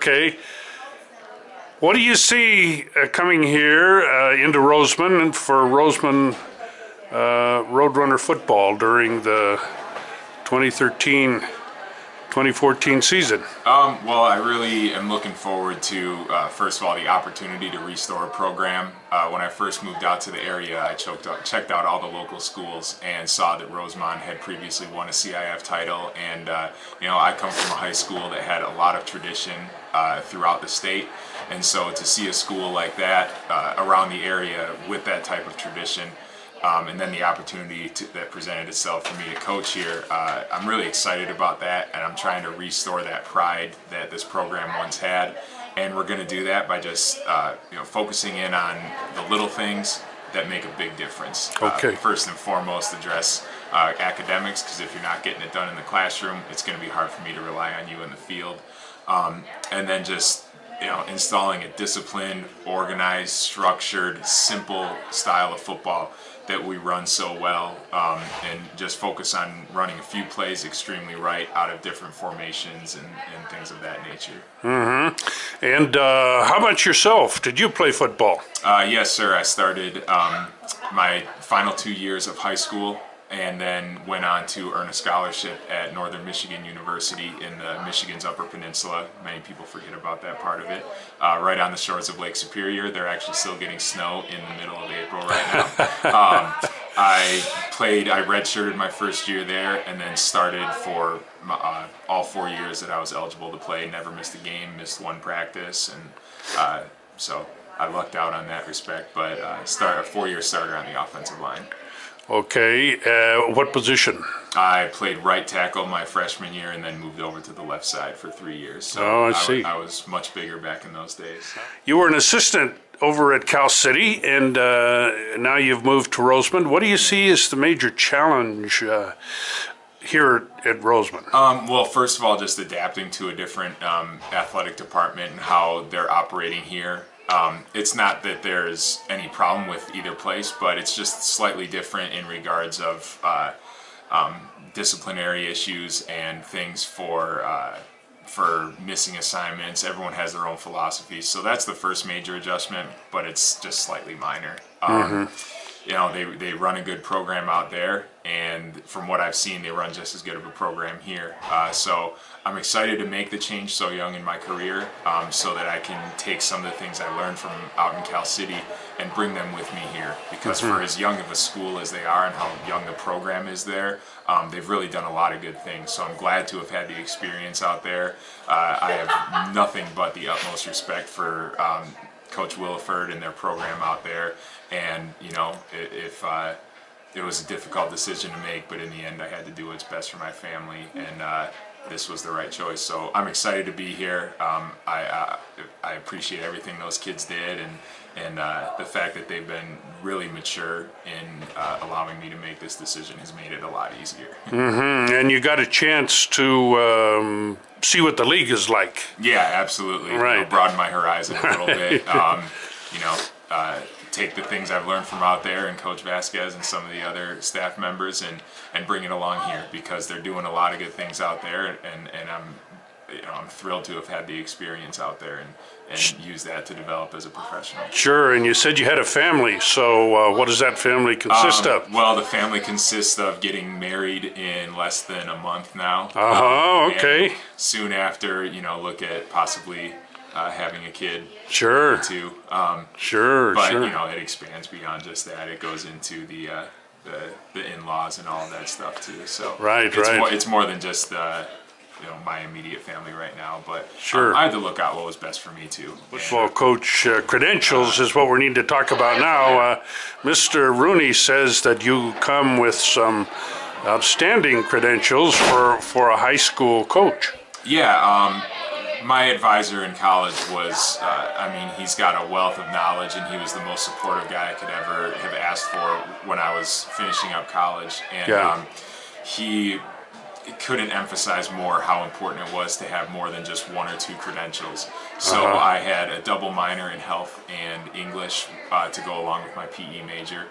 Okay. What do you see coming here into Rosamond for Rosamond Roadrunner football during the 2013-2014 season? Well, I really am looking forward to, first of all, the opportunity to restore a program. When I first moved out to the area, I checked out all the local schools and saw that Rosamond had previously won a CIF title. And, I come from a high school that had a lot of tradition throughout the state. And so to see a school like that around the area with that type of tradition, and then the opportunity that presented itself for me to coach here, I'm really excited about that, and I'm trying to restore that pride that this program once had. And we're going to do that by just focusing in on the little things that make a big difference. Okay. First and foremost, address academics, because if you're not getting it done in the classroom, it's going to be hard for me to rely on you in the field. And then just installing a disciplined, organized, structured, simple style of football that we run so well, and just focus on running a few plays extremely right out of different formations and things of that nature. Mm-hmm. And how about yourself? Did you play football? Yes, sir. I started my final 2 years of high school and then went on to earn a scholarship at Northern Michigan University in Michigan's Upper Peninsula. Many people forget about that part of it. Right on the shores of Lake Superior. They're actually still getting snow in the middle of April right now. I redshirted my first year there and then started for all 4 years that I was eligible to play. Never missed a game, missed one practice, and so I lucked out on that respect, but a 4-year starter on the offensive line. Okay, what position? I played right tackle my freshman year and then moved over to the left side for 3 years. So I see. I was much bigger back in those days. You were an assistant over at Cal City, and now you've moved to Rosamond. What do you see as the major challenge here at Rosamond? Well, first of all, just adapting to a different athletic department and how they're operating here. It's not that there's any problem with either place, but it's just slightly different in regards of disciplinary issues and things for missing assignments. Everyone has their own philosophies, so that's the first major adjustment, but it's just slightly minor. They run a good program out there, and from what I've seen, they run just as good of a program here. So I'm excited to make the change so young in my career, so that I can take some of the things I learned from out in Cal City and bring them with me here. Because for as young of a school as they are and how young the program is there, they've really done a lot of good things. So I'm glad to have had the experience out there. I have nothing but the utmost respect for Coach Williford and their program out there. And if it was a difficult decision to make, but in the end I had to do what's best for my family, and this was the right choice. So I'm excited to be here. I appreciate everything those kids did, and the fact that they've been really mature in allowing me to make this decision has made it a lot easier. And you got a chance to see what the league is like. Yeah, absolutely. Right. Broaden my horizon a little bit. Take the things I've learned from out there and Coach Vasquez and some of the other staff members and bring it along here, because they're doing a lot of good things out there, and I'm thrilled to have had the experience out there and use that to develop as a professional. Sure, and you said you had a family, so what does that family consist of? Well, the family consists of getting married in less than a month now. Okay. And soon after, look at possibly having a kid. Sure. Too. Sure. But it expands beyond just that. It goes into the in-laws and all of that stuff too. So it's more than just my immediate family right now. But sure. I had to look out what was best for me too. Well, Coach, credentials is what we need to talk about now. Mr. Rooney says that you come with some outstanding credentials for a high school coach. Yeah. My advisor in college was, he's got a wealth of knowledge, and he was the most supportive guy I could ever have asked for when I was finishing up college. And he couldn't emphasize more how important it was to have more than just one or two credentials. So I had a double minor in health and English to go along with my PE major.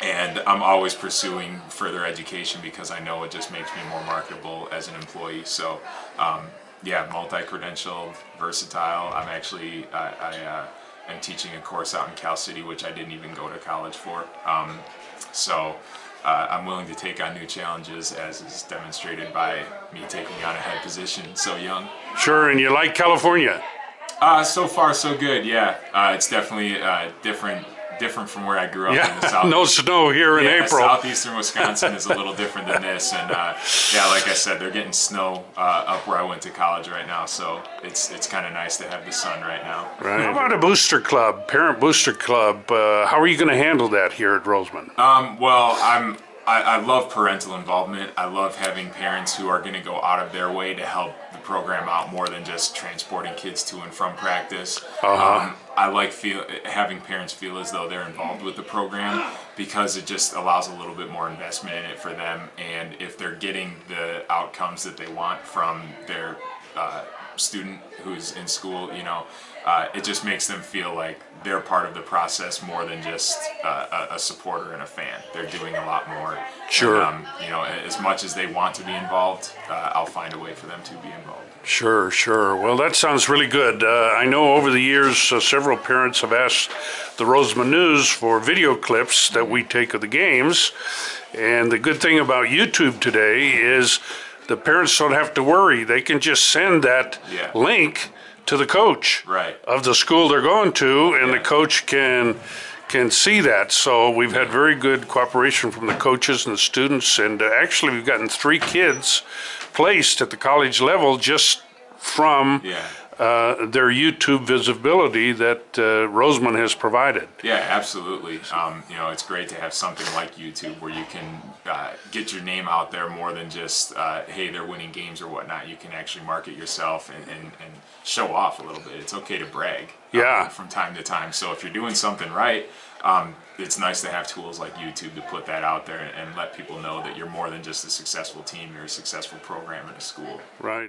And I'm always pursuing further education because I know it just makes me more marketable as an employee. So Yeah, multi-credentialed, versatile. I'm actually am teaching a course out in Cal City, which I didn't even go to college for. So I'm willing to take on new challenges, as is demonstrated by me taking on a head position so young. Sure, and you like California? So far, so good. Yeah, it's definitely different from where I grew up in the south. No snow here in April. Southeastern Wisconsin is a little different than this, and yeah, like I said, they're getting snow up where I went to college right now, so it's kind of nice to have the sun right now. Right. How about a booster club, parent booster club? How are you going to handle that here at Rosamond? Well, I love parental involvement. I love having parents who are going to go out of their way to help the program out more than just transporting kids to and from practice. I like having parents feel as though they're involved with the program, because it just allows a little bit more investment in it for them. And if they're getting the outcomes that they want from their student who's in school, it just makes them feel like they're part of the process more than just a supporter and a fan. They're doing a lot more. Sure. And, as much as they want to be involved, I'll find a way for them to be involved. Sure, sure. Well, that sounds really good. I know over the years, several parents have asked the Rosamond News for video clips that we take of the games. And the good thing about YouTube today is the parents don't have to worry. They can just send that link to the coach of the school they're going to, and the coach can see that. So we've had very good cooperation from the coaches and the students, and actually we've gotten 3 kids placed at the college level just from their YouTube visibility that Rosamond has provided. Yeah, absolutely. It's great to have something like YouTube where you can get your name out there more than just, hey, they're winning games or whatnot. You can actually market yourself and show off a little bit. It's okay to brag from time to time. So if you're doing something right, it's nice to have tools like YouTube to put that out there and let people know that you're more than just a successful team. You're a successful program in a school. Right.